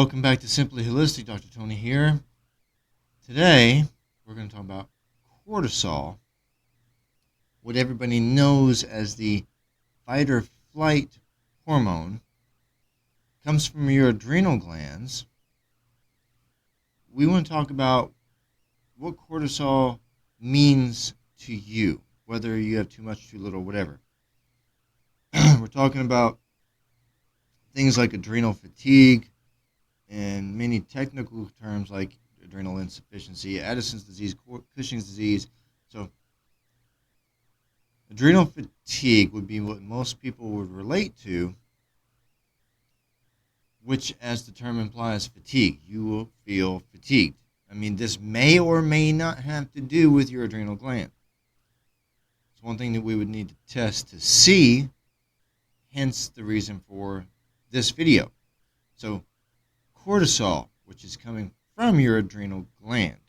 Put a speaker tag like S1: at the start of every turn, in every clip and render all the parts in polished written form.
S1: Welcome back to Simply Holistic. Dr. Tony here. Today, we're going to talk about cortisol, what everybody knows as the fight or flight hormone. Comes from your adrenal glands. We want to talk about what cortisol means to you, whether you have too much, too little, whatever. We're talking about things like adrenal fatigue, and many technical terms like adrenal insufficiency, Addison's disease, Cushing's disease. So adrenal fatigue would be what most people would relate to, which, as the term implies, fatigue. You will feel fatigued. I mean, this may or may not have to do with your adrenal gland. It's one thing that we would need to test to see, hence the reason for this video. So cortisol, which is coming from your adrenal gland.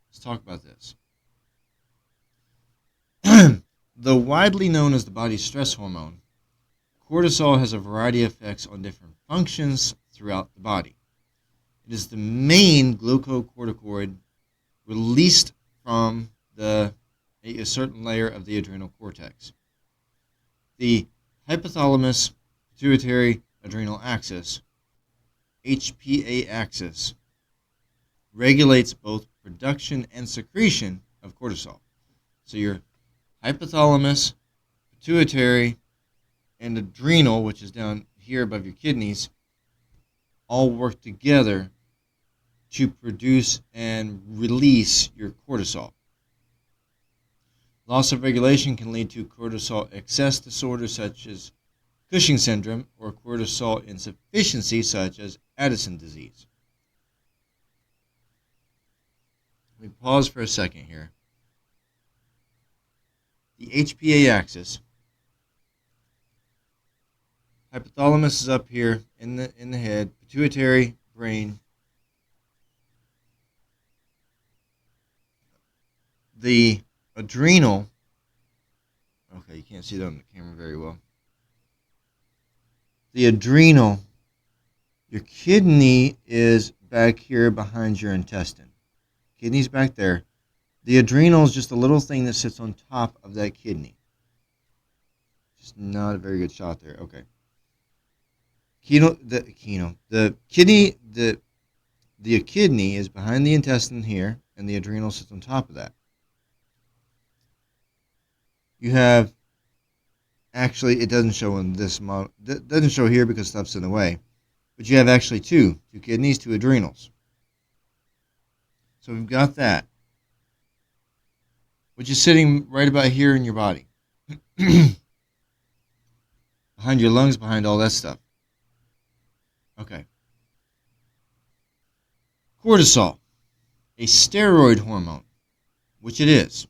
S1: Let's talk about this. Though widely known as the body's stress hormone, cortisol has a variety of effects on different functions throughout the body. It is the main glucocorticoid released from a certain layer of the adrenal cortex. The hypothalamus pituitary adrenal axis, HPA axis, regulates both production and secretion of cortisol. So your hypothalamus, pituitary, and adrenal, which is down here above your kidneys, all work together to produce and release your cortisol. Loss of regulation can lead to cortisol excess disorders such as Cushing's syndrome or cortisol insufficiency such as Addison's disease. Let me pause for a second here. The HPA axis, hypothalamus is up here in the head, pituitary, brain. The adrenal, okay, you can't see that on the camera very well. The adrenal, your kidney is back here behind your intestine. Kidney's back there. The adrenal is just a little thing that sits on top of that kidney. Just not a very good shot there. Okay. The kidney is behind the intestine here, and the adrenal sits on top of that. You have, actually, it doesn't show in this model. It doesn't show here because stuff's in the way. But you have actually two kidneys, two adrenals. So we've got that, which is sitting right about here in your body. Behind your lungs, behind all that stuff. Okay. Cortisol, a steroid hormone, which it is.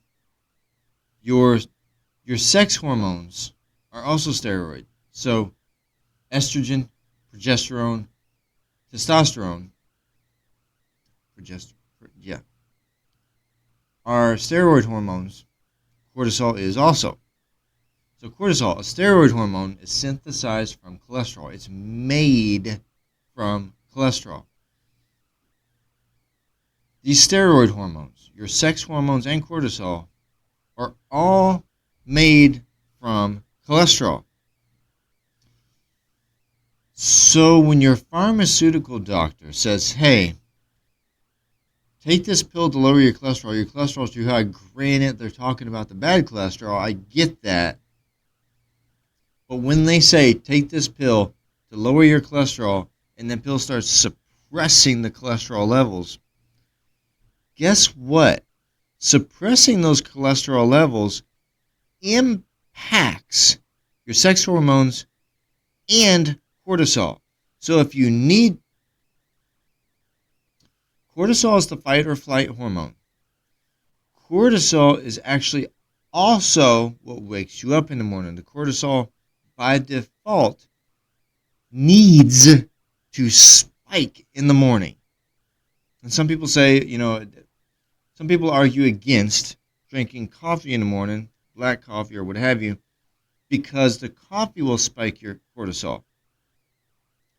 S1: Your sex hormones are also steroid. So estrogen, progesterone, testosterone, are steroid hormones. Cortisol is also. So cortisol, a steroid hormone, is synthesized from cholesterol. It's made from cholesterol. These steroid hormones, your sex hormones and cortisol, are all made from cholesterol. So when your pharmaceutical doctor says, hey, take this pill to lower your cholesterol is too high. Granted, they're talking about the bad cholesterol. I get that. But when they say, take this pill to lower your cholesterol, and the pill starts suppressing the cholesterol levels, guess what? Suppressing those cholesterol levels impacts your sex hormones and cortisol. So if you need, cortisol is the fight or flight hormone. Cortisol is actually also what wakes you up in the morning. The cortisol, by default, needs to spike in the morning. And some people say, some people argue against drinking coffee in the morning, black coffee or what have you, because the coffee will spike your cortisol.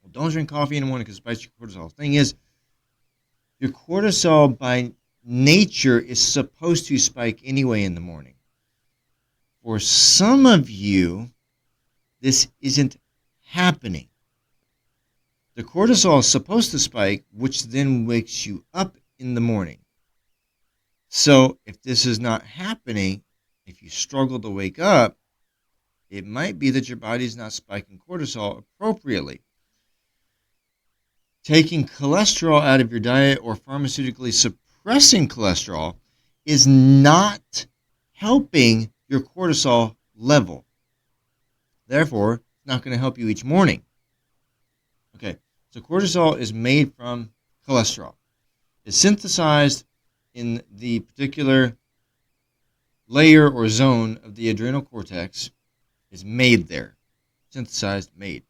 S1: Well, don't drink coffee in the morning because it spikes your cortisol. The thing is, your cortisol by nature is supposed to spike anyway in the morning. For some of you, this isn't happening. The cortisol is supposed to spike, which then wakes you up in the morning. So if this is not happening, if you struggle to wake up, it might be that your body's not spiking cortisol appropriately. Taking cholesterol out of your diet or pharmaceutically suppressing cholesterol is not helping your cortisol level. Therefore, it's not going to help you each morning. Okay, so cortisol is made from cholesterol. It's synthesized in the particular layer or zone of the adrenal cortex. Is made there. Synthesized, made.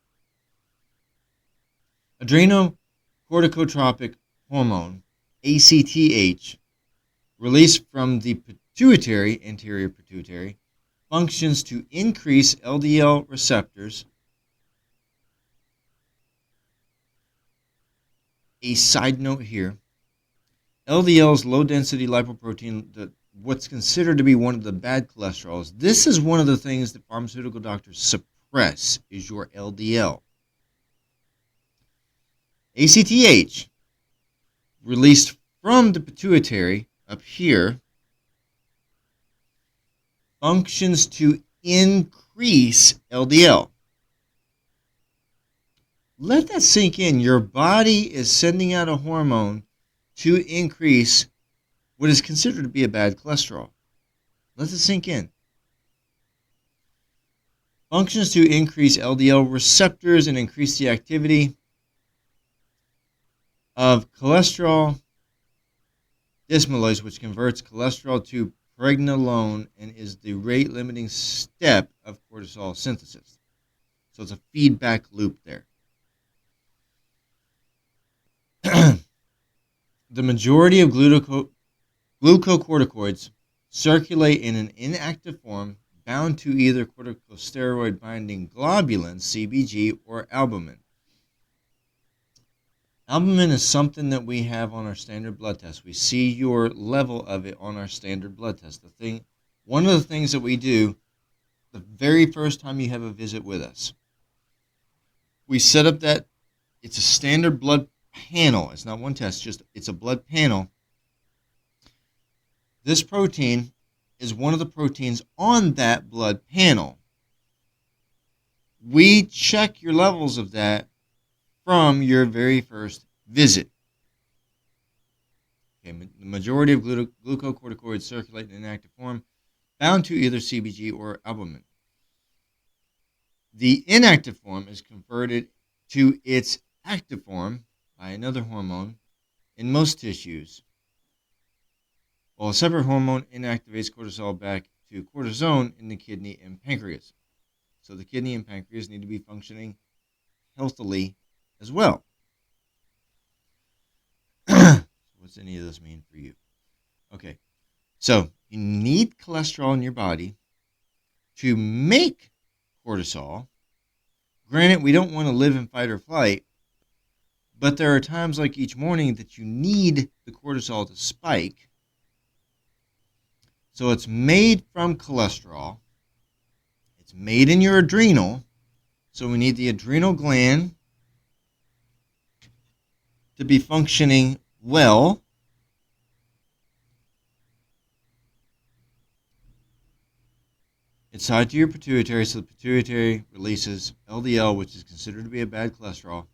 S1: Adrenocorticotropic hormone, ACTH, released from the pituitary, anterior pituitary, functions to increase LDL receptors. A side note here, LDL is low-density lipoprotein, what's considered to be one of the bad cholesterols. This is one of the things that pharmaceutical doctors suppress, is your LDL. ACTH, released from the pituitary up here, functions to increase LDL. Let that sink in. Your body is sending out a hormone to increase what is considered to be a bad cholesterol. Let it sink in. Functions to increase LDL receptors and increase the activity of cholesterol dismutase, which converts cholesterol to pregnenolone and is the rate-limiting step of cortisol synthesis. So it's a feedback loop there. The majority of glucocorticoids circulate in an inactive form bound to either corticosteroid-binding globulin, CBG, or albumin. Albumin is something that we have on our standard blood test. We see your level of it on our standard blood test. One of the things that we do the very first time you have a visit with us, we set up that, it's a standard blood panel. It's not one test, it's a blood panel. This protein is one of the proteins on that blood panel. We check your levels of that from your very first visit. Okay, the majority of glucocorticoids circulate in inactive form, bound to either CBG or albumin. The inactive form is converted to its active form by another hormone in most tissues, while a separate hormone inactivates cortisol back to cortisone in the kidney and pancreas. So the kidney and pancreas need to be functioning healthily as well. What's any of this mean for you? Okay, so you need cholesterol in your body to make cortisol. Granted, we don't want to live in fight or flight, but there are times like each morning that you need the cortisol to spike. So it's made from cholesterol. It's made in your adrenal. So we need the adrenal gland to be functioning well. It's tied to your pituitary, so the pituitary releases LDL, which is considered to be a bad cholesterol.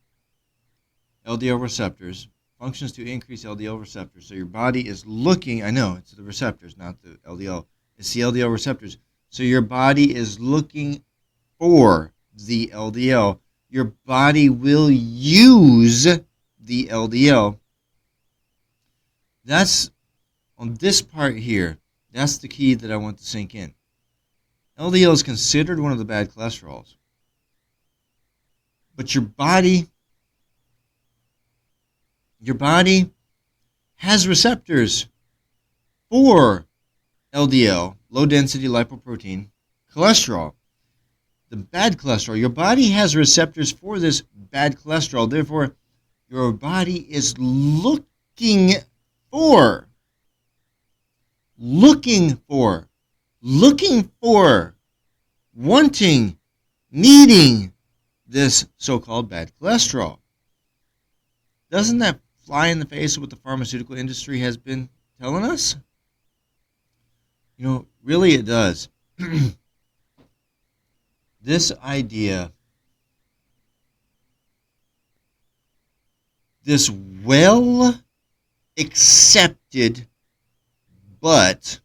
S1: LDL receptors, functions to increase LDL receptors. So your body is looking, I know, it's the receptors, not the LDL. It's the LDL receptors. So your body is looking for the LDL. Your body will use the LDL. That's, on this part here, that's the key that I want to sink in. LDL is considered one of the bad cholesterols. But your body has receptors for LDL, low density lipoprotein, cholesterol. the bad cholesterol. Your body has receptors for this bad cholesterol. Therefore, your body is looking for, wanting, needing this so-called bad cholesterol. Doesn't that fly in the face of what the pharmaceutical industry has been telling us? Really it does. This idea, this well-accepted but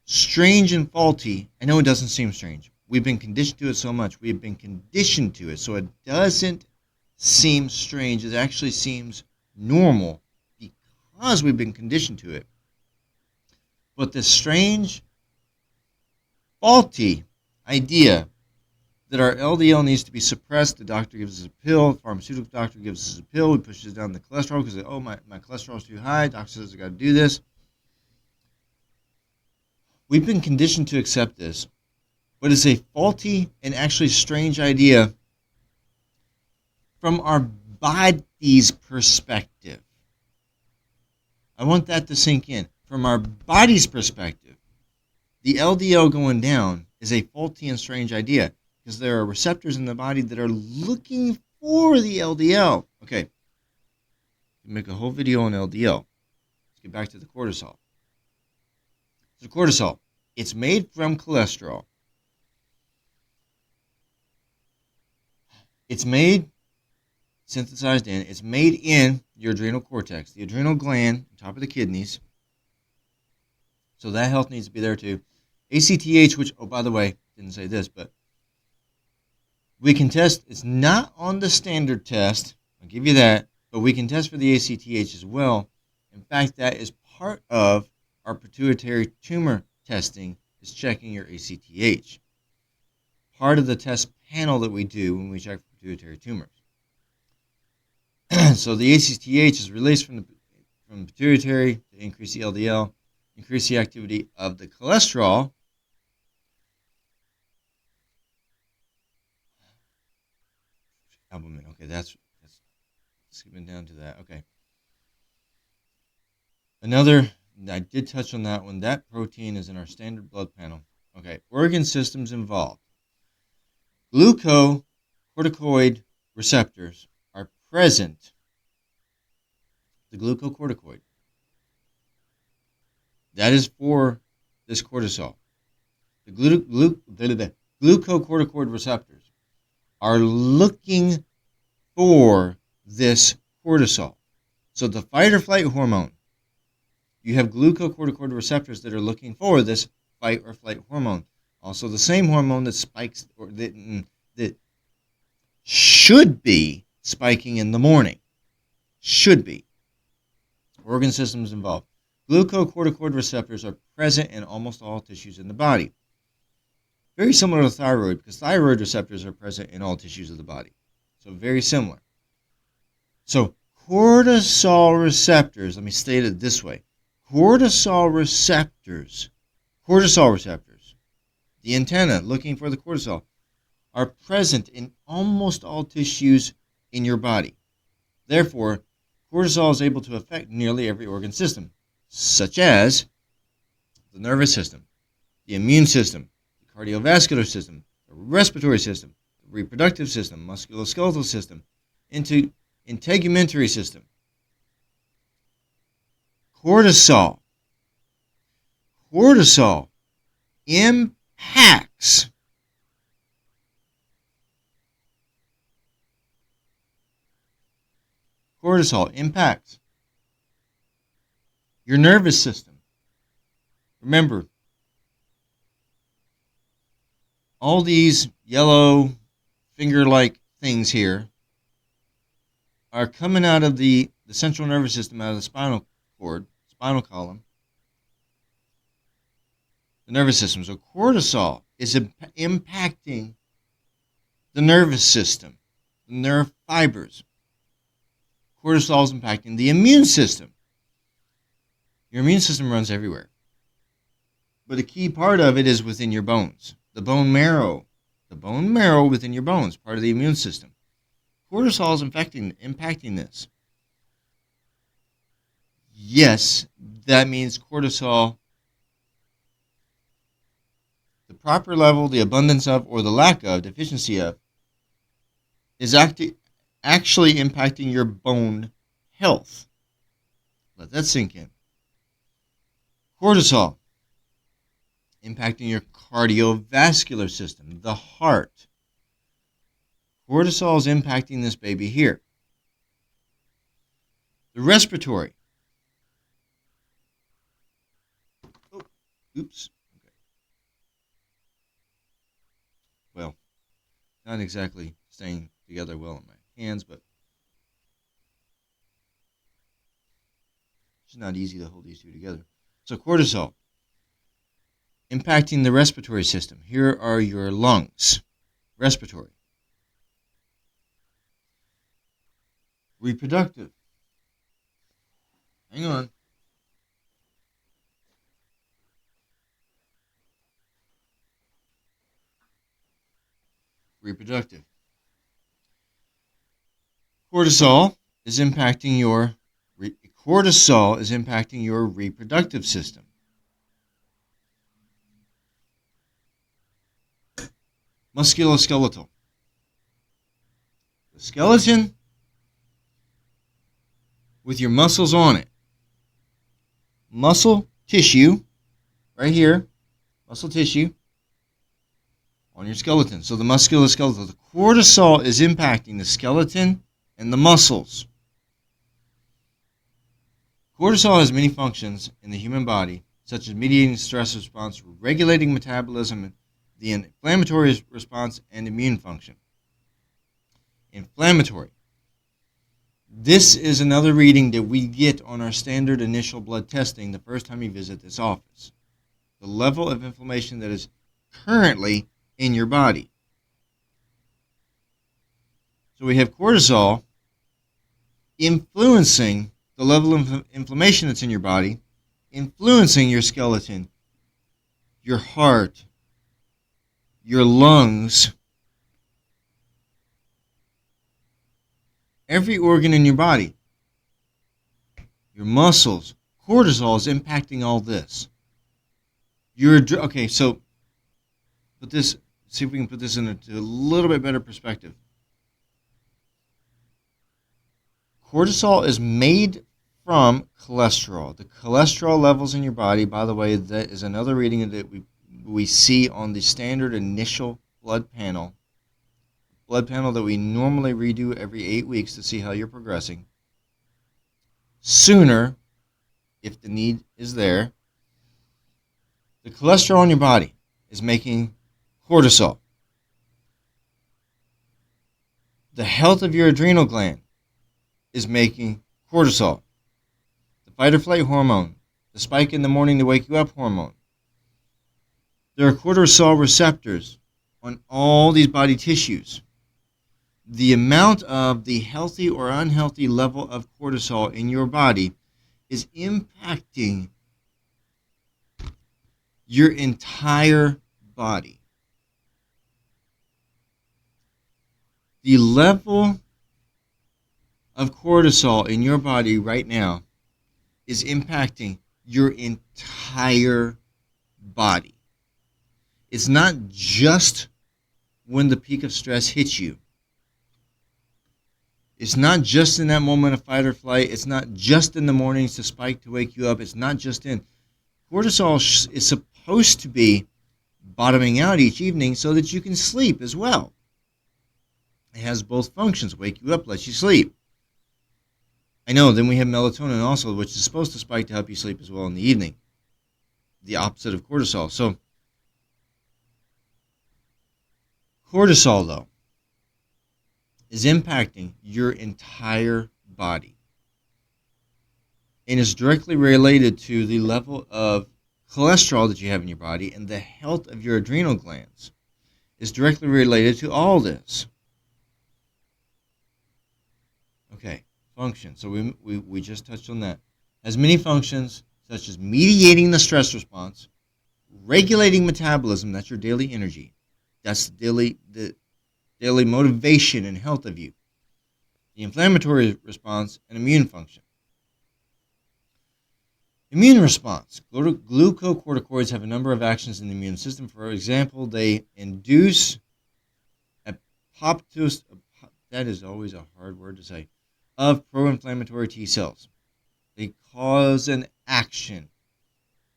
S1: strange and faulty, I know it doesn't seem strange. We've been conditioned to it so much. We've been conditioned to it, so it doesn't seem strange. It actually seems normal because we've been conditioned to it. But this strange, faulty idea that our LDL needs to be suppressed, the doctor gives us a pill, the pharmaceutical doctor gives us a pill, he pushes down the cholesterol because, my cholesterol is too high, doctor says I got to do this. We've been conditioned to accept this, but it's a faulty and actually strange idea from our body's perspective. I want that to sink in. From our body's perspective, the LDL going down is a faulty and strange idea because there are receptors in the body that are looking for the LDL. Okay, we'll make a whole video on LDL. Let's get back to the cortisol. So cortisol, it's made from cholesterol. It's synthesized in, it's made in your adrenal cortex, the adrenal gland on top of the kidneys. So that health needs to be there too. ACTH, which, by the way, didn't say this, but we can test, it's not on the standard test, I'll give you that, but we can test for the ACTH as well. In fact, that is part of our pituitary tumor testing, is checking your ACTH. Part of the test panel that we do when we check for pituitary tumors. So the ACTH is released from the pituitary to increase the LDL, increase the activity of the cholesterol. Albumin. Okay, that's skipping down to that. Okay. I did touch on that one. That protein is in our standard blood panel. Okay, organ systems involved. Glucocorticoid receptors are present. The glucocorticoid. That is for this cortisol. The glucocorticoid receptors are looking for this cortisol. So the fight or flight hormone, you have glucocorticoid receptors that are looking for this fight or flight hormone. Also the same hormone that spikes, or that should be spiking in the morning. Should be. Organ systems involved. Glucocorticoid receptors are present in almost all tissues in the body. Very similar to thyroid, because thyroid receptors are present in all tissues of the body. So very similar. So cortisol receptors, let me state it this way. Cortisol receptors, the antenna looking for the cortisol, are present in almost all tissues in your body. Therefore, cortisol is able to affect nearly every organ system, such as the nervous system, the immune system, the cardiovascular system, the respiratory system, the reproductive system, musculoskeletal system, integumentary system. Cortisol impacts your nervous system. Remember, all these yellow finger-like things here are coming out of the central nervous system, out of the spinal column, the nervous system. So cortisol is impacting the nervous system, the nerve fibers. Cortisol is impacting the immune system. Your immune system runs everywhere. But a key part of it is within your bones. The bone marrow the bone marrow within your bones, part of the immune system. Cortisol is impacting this. Yes, that means cortisol, the proper level, the abundance of, or the lack of, deficiency of, is actually impacting your bone health. Let that sink in. Cortisol, impacting your cardiovascular system, the heart. Cortisol is impacting this baby here. The respiratory. Oh, oops. Okay. Well, not exactly staying together well in my hands, but it's not easy to hold these two together. So cortisol, impacting the respiratory system. Here are your lungs, respiratory. Reproductive. Hang on. Reproductive. Cortisol is impacting your reproductive system. Musculoskeletal. The skeleton with your muscles on it. Muscle tissue, right here, muscle tissue on your skeleton. So the musculoskeletal. The cortisol is impacting the skeleton and the muscles. Cortisol has many functions in the human body, such as mediating stress response, regulating metabolism, the inflammatory response, and immune function. Inflammatory. This is another reading that we get on our standard initial blood testing the first time you visit this office. The level of inflammation that is currently in your body. So we have cortisol influencing the level of inflammation that's in your body, influencing your skeleton, your heart, your lungs, every organ in your body, your muscles. Cortisol is impacting all this. Okay, so see if we can put this into a little bit better perspective. Cortisol is made from cholesterol. The cholesterol levels in your body, by the way, that is another reading that we see on the standard initial blood panel that we normally redo every 8 weeks to see how you're progressing. Sooner, if the need is there, the cholesterol in your body is making cortisol. The health of your adrenal gland is making cortisol. The fight or flight hormone, the spike in the morning to wake you up hormone. There are cortisol receptors on all these body tissues. The amount of the healthy or unhealthy level of cortisol in your body is impacting your entire body. The level of cortisol in your body right now is impacting your entire body. It's not just when the peak of stress hits you. It's not just in that moment of fight or flight. It's not just in the mornings to spike to wake you up. It's not just in. Cortisol is supposed to be bottoming out each evening so that you can sleep as well. It has both functions, wake you up, let you sleep. I know, then we have melatonin also, which is supposed to spike to help you sleep as well in the evening. The opposite of cortisol. So, cortisol, though, is impacting your entire body and is directly related to the level of cholesterol that you have in your body, and the health of your adrenal glands is directly related to all this. Okay, function. So we just touched on that. Has many functions, such as mediating the stress response, regulating metabolism, that's your daily energy, That's the daily motivation and health of you. The inflammatory response and immune function. Immune response. Glucocorticoids have a number of actions in the immune system. For example, they induce apoptosis, that is always a hard word to say, of pro-inflammatory T cells. They cause an action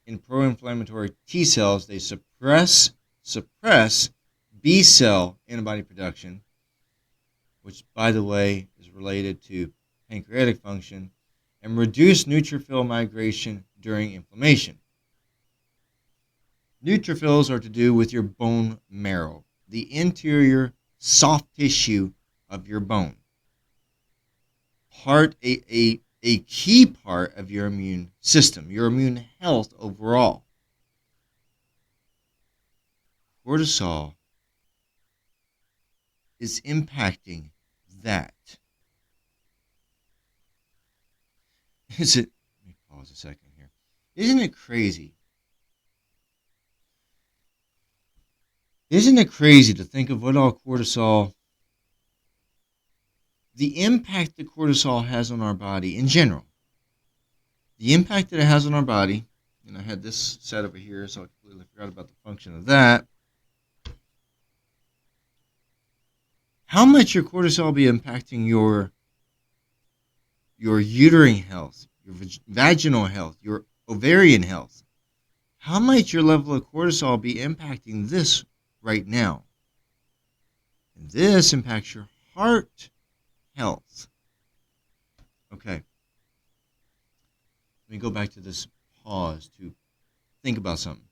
S1: in pro-inflammatory T cells. They suppress B cell antibody production, which, by the way, is related to pancreatic function, and reduce neutrophil migration during inflammation. Neutrophils are to do with your bone marrow, the interior soft tissue of your bone. A key part of your immune system, your immune health overall. Cortisol is impacting that. Let me pause a second here. Isn't it crazy? Isn't it crazy to think of what all cortisol, the impact that cortisol has on our body in general, the impact that it has on our body, and I had this set over here, so I completely forgot about the function of that. How much your cortisol be impacting your uterine health, your vaginal health, your ovarian health? How might your level of cortisol be impacting this right now? And this impacts your heart health. Okay. Let me go back to this pause to think about something.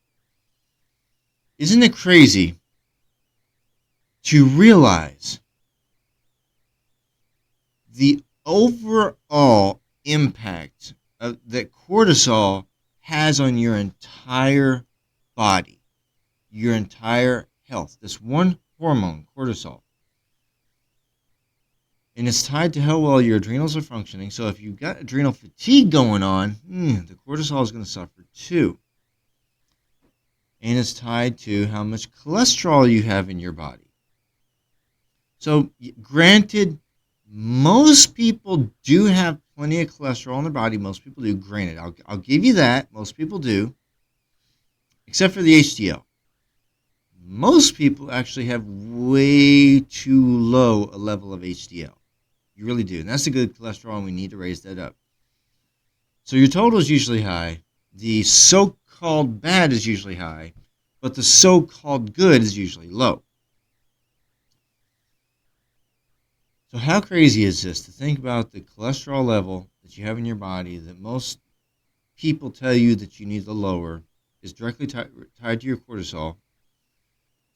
S1: Isn't it crazy to realize the overall impact that cortisol has on your entire body, your entire health? This one hormone, cortisol. And it's tied to how well your adrenals are functioning. So if you've got adrenal fatigue going on, the cortisol is going to suffer too. And it's tied to how much cholesterol you have in your body. So granted, most people do have plenty of cholesterol in their body. Most people do. Granted, I'll give you that. Most people do. Except for the HDL. Most people actually have way too low a level of HDL. You really do. And that's a good cholesterol, and we need to raise that up. So your total is usually high. The so-called bad is usually high, but the so-called good is usually low. So how crazy is this to think about the cholesterol level that you have in your body that most people tell you that you need to lower is directly tied to your cortisol.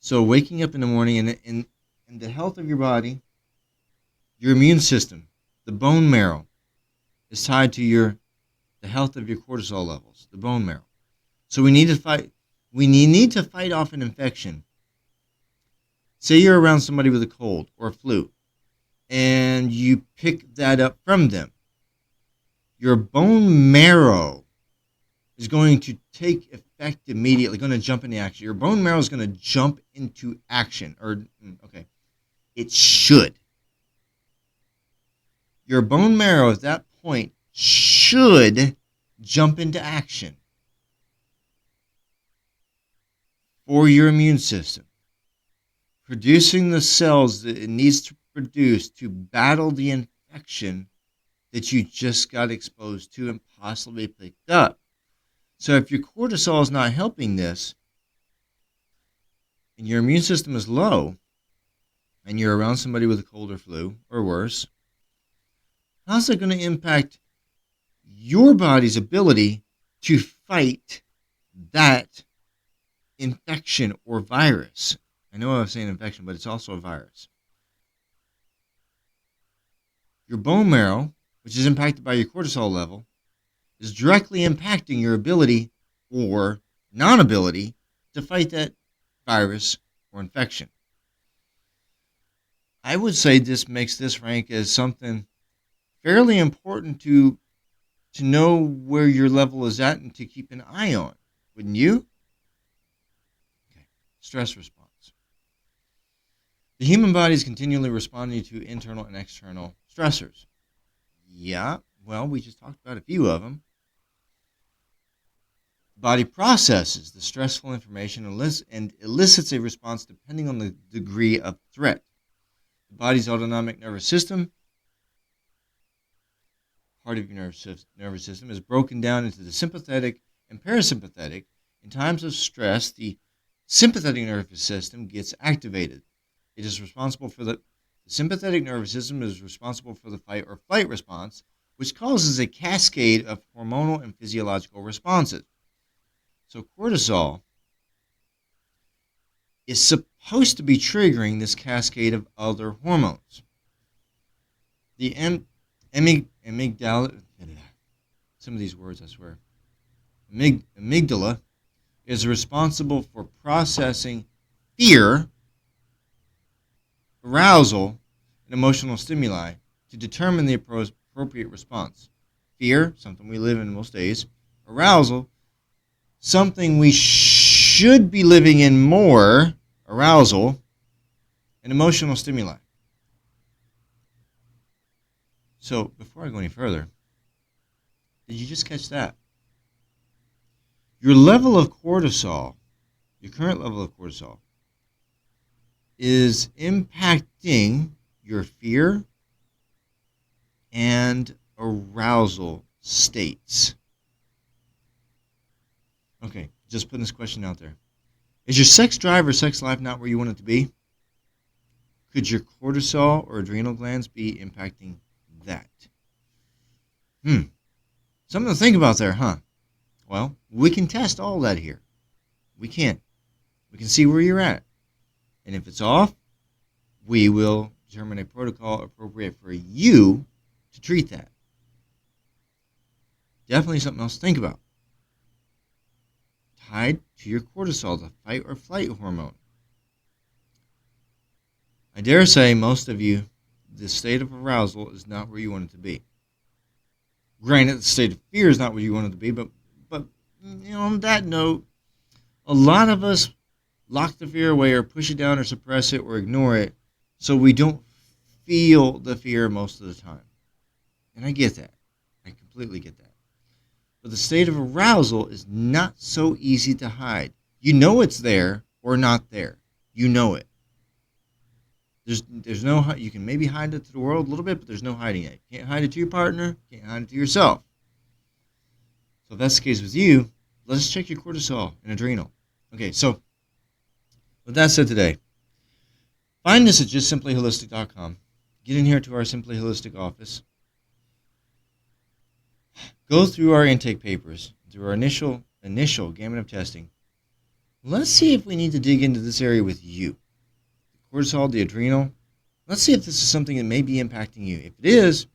S1: So waking up in the morning and the health of your body, your immune system, the bone marrow, is tied to the health of your cortisol levels, the bone marrow. So we need to fight. We need to fight off an infection. Say you're around somebody with a cold or a flu, and you pick that up from them. Your bone marrow is going to take effect immediately, going to jump into action. Your bone marrow is going to jump into action. It should. Your bone marrow at that point should jump into action for your immune system, producing the cells that it needs to produce to battle the infection that you just got exposed to and possibly picked up. So if your cortisol is not helping this, and your immune system is low, and you're around somebody with a cold or flu, or worse, how's that going to impact your body's ability to fight that infection or virus? I know I was saying infection, but it's also a virus. Your bone marrow, which is impacted by your cortisol level, is directly impacting your ability or non-ability to fight that virus or infection. I would say this makes this rank as something fairly important to know where your level is at and to keep an eye on. Wouldn't you? Okay. Stress response. The human body is continually responding to internal and external stressors. Yeah, well, we just talked about a few of them. The body processes the stressful information and elicits a response depending on the degree of threat. The body's autonomic nervous system, part of your nervous system, is broken down into the sympathetic and parasympathetic. In times of stress, the sympathetic nervous system gets activated. It is responsible for the sympathetic nervous system is responsible for the fight or flight response, which causes a cascade of hormonal and physiological responses. So cortisol is supposed to be triggering this cascade of other hormones. The amygdala, some of these words I swear, amygdala is responsible for processing fear, arousal, and emotional stimuli to determine the appropriate response. Fear, something we live in most days. Arousal, something we should be living in more. Arousal, and emotional stimuli. So, before I go any further, did you just catch that? Your level of cortisol, your current level of cortisol, is impacting your fear and arousal states. Okay, just putting this question out there. Is your sex drive or sex life not where you want it to be? Could your cortisol or adrenal glands be impacting that? Something to think about there, huh? Well, we can test all that here. We can. We can see where you're at. And if it's off, we will determine a protocol appropriate for you to treat that. Definitely something else to think about. Tied to your cortisol, the fight or flight hormone. I dare say most of you, the state of arousal is not where you want it to be. Granted, the state of fear is not where you want it to be, but on that note, a lot of us lock the fear away or push it down or suppress it or ignore it so we don't feel the fear most of the time. And I get that. I completely get that. But the state of arousal is not so easy to hide. You know it's there or not there. You know it. There's no, you can maybe hide it to the world a little bit, but there's no hiding it. You can't hide it to your partner. You can't hide it to yourself. So if that's the case with you, let's check your cortisol and adrenal. Okay, so with that said today, find us at justsimplyholistic.com. Get in here to our Simply Holistic office. Go through our intake papers, through our initial gamut of testing. Let's see if we need to dig into this area with you. The cortisol, the adrenal. Let's see if this is something that may be impacting you. If it is,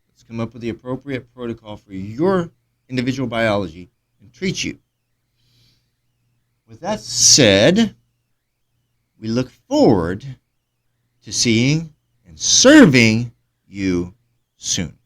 S1: let's come up with the appropriate protocol for your individual biology and treat you. With that said, we look forward to seeing and serving you soon.